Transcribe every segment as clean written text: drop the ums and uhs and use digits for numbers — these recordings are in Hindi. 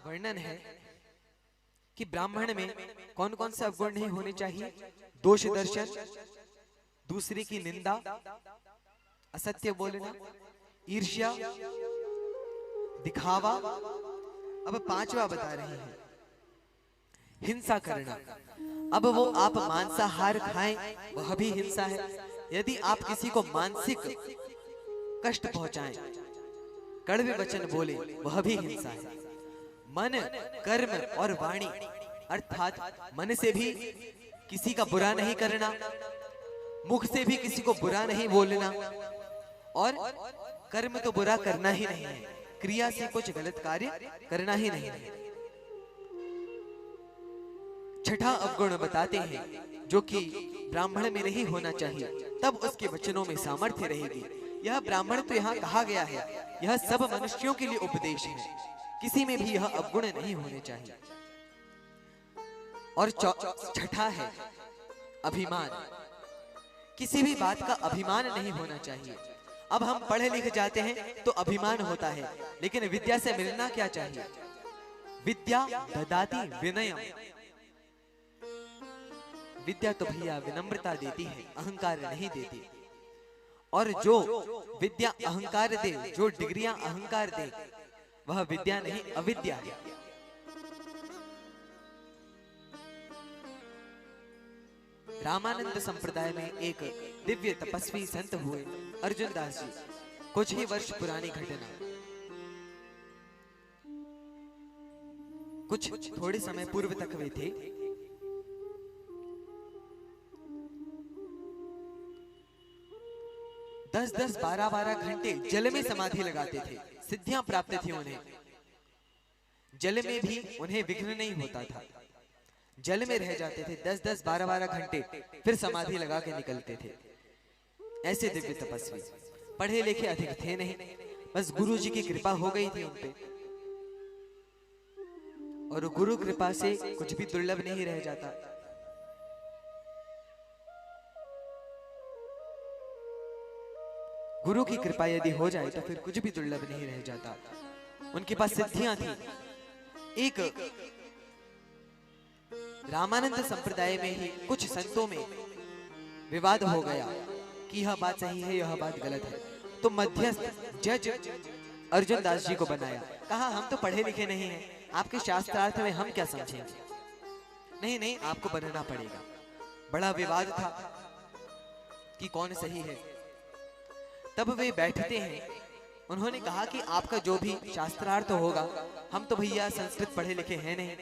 वर्णन है कि ब्राह्मण में कौन कौन से अवगुण नहीं होने चाहिए। दोष दर्शन, दूसरे की निंदा, असत्य बोलना, ईर्ष्या, दिखावा। अब पांचवा बता रहे हैं, हिंसा करना। अब वो आप मांसाहार खाएं वह भी हिंसा है। यदि आप किसी को मानसिक कष्ट पहुंचाएं, कड़वे वचन बोले, वह भी हिंसा है। मन, कर्म और वाणी, अर्थात मन से भी किसी का बुरा नहीं करना, मुख से भी किसी को बुरा नहीं बोलना, और कर्म तो बुरा करना ही नहीं है, क्रिया से कुछ गलत कार्य करना ही नहीं है। छठा अवगुण बताते हैं जो कि ब्राह्मण में नहीं होना चाहिए, तब उसके वचनों में सामर्थ्य रहेगी। यह ब्राह्मण तो यहाँ कहा गया है, यह सब मनुष्यों के लिए उपदेश है, किसी में भी यह अवगुण नहीं होने चाहिए। और छठा है अभिमान। किसी भी बात का अभिमान नहीं होना चाहिए। अब हम पढ़े लिखे जाते हैं तो अभिमान होता है, लेकिन विद्या से मिलना क्या चाहिए? विद्या ददाति विनयम। विद्या तो भैया विनम्रता देती है, अहंकार नहीं देती। और जो विद्या अहंकार दे, जो डिग्रियां अहंकार दे, वह विद्या नहीं अविद्या है। रामानंद संप्रदाय में एक दिव्य तपस्वी संत हुए अर्जुन दास जी, कुछ ही वर्ष पुरानी घटना। कुछ थोड़े समय पूर्व तक वे थे। दस 12 घंटे जल में समाधि लगाते थे, सिद्धियां प्राप्त थी उन्हें। जल में भी उन्हें विघ्न नहीं होता था, जल में रह जाते थे 10 12 घंटे, फिर समाधि लगा के निकलते थे। ऐसे दिव्य तपस्वी, पढ़े लिखे अधिक थे नहीं, बस गुरु जी की कृपा हो गई थी उनपे, और गुरु कृपा से कुछ भी दुर्लभ नहीं रह जाता। गुरु की कृपा यदि हो जाए तो फिर कुछ भी दुर्लभ नहीं रह जाता। उनके पास सिद्धियां थी। एक रामानंद संप्रदाय में ही कुछ संतों में विवाद हो गया कि यह बात सही है, यह बात गलत है। तो मध्यस्थ जज अर्जुन दास जी को बनाया, कहा हम तो पढ़े लिखे नहीं हैं, आपके शास्त्रार्थ में हम क्या समझेंगे? नहीं नहीं, आपको बनना पड़ेगा। बड़ा विवाद था कि कौन सही है। तब वे बैठते हैं, उन्होंने कहा कि आपका जो भी शास्त्रार्थ होगा, हम तो भैया संस्कृत पढ़े लिखे हैं नहीं,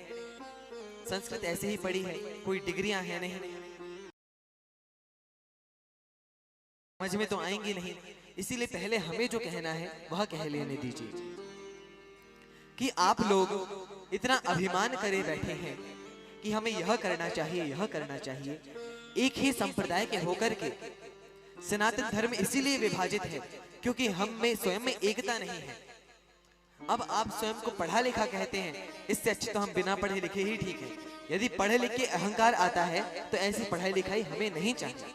संस्कृत ऐसे ही पढ़ी है, कोई डिग्रियां हैं नहीं, समझ में तो आएंगी नहीं, इसीलिए पहले हमें जो कहना है वह कह लेने दीजिए। कि आप लोग इतना अभिमान करे बैठे हैं कि हमें यह करना चाहिए, यह करना चाहिए। एक ही संप्रदाय के होकर के सनातन धर्म इसीलिए विभाजित है क्योंकि हम में स्वयं में एकता नहीं है। अब आप स्वयं को पढ़ा लिखा कहते हैं, इससे अच्छे तो हम बिना पढ़े लिखे ही ठीक है। यदि पढ़े लिखे अहंकार आता है तो ऐसी पढ़ाई लिखाई हमें नहीं चाहिए।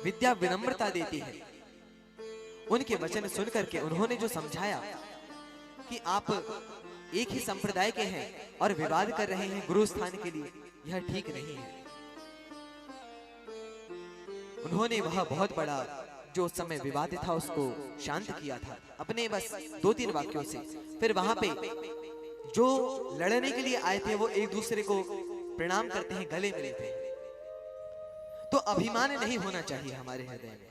विद्या विनम्रता देती है। उनके वचन सुन करके उन्होंने जो समझाया कि आप एक ही संप्रदाय के हैं और विवाद कर रहे हैं गुरु स्थान के लिए, यह ठीक नहीं है। उन्होंने वह बहुत बड़ा जो समय विवाद था उसको शांत किया था अपने बस 2-3 वाक्यों से। फिर वहां पे जो लड़ने के लिए आए थे वो एक दूसरे को प्रणाम करते हैं, गले मिलते हैं। तो अभिमान नहीं होना चाहिए हमारे हृदय में।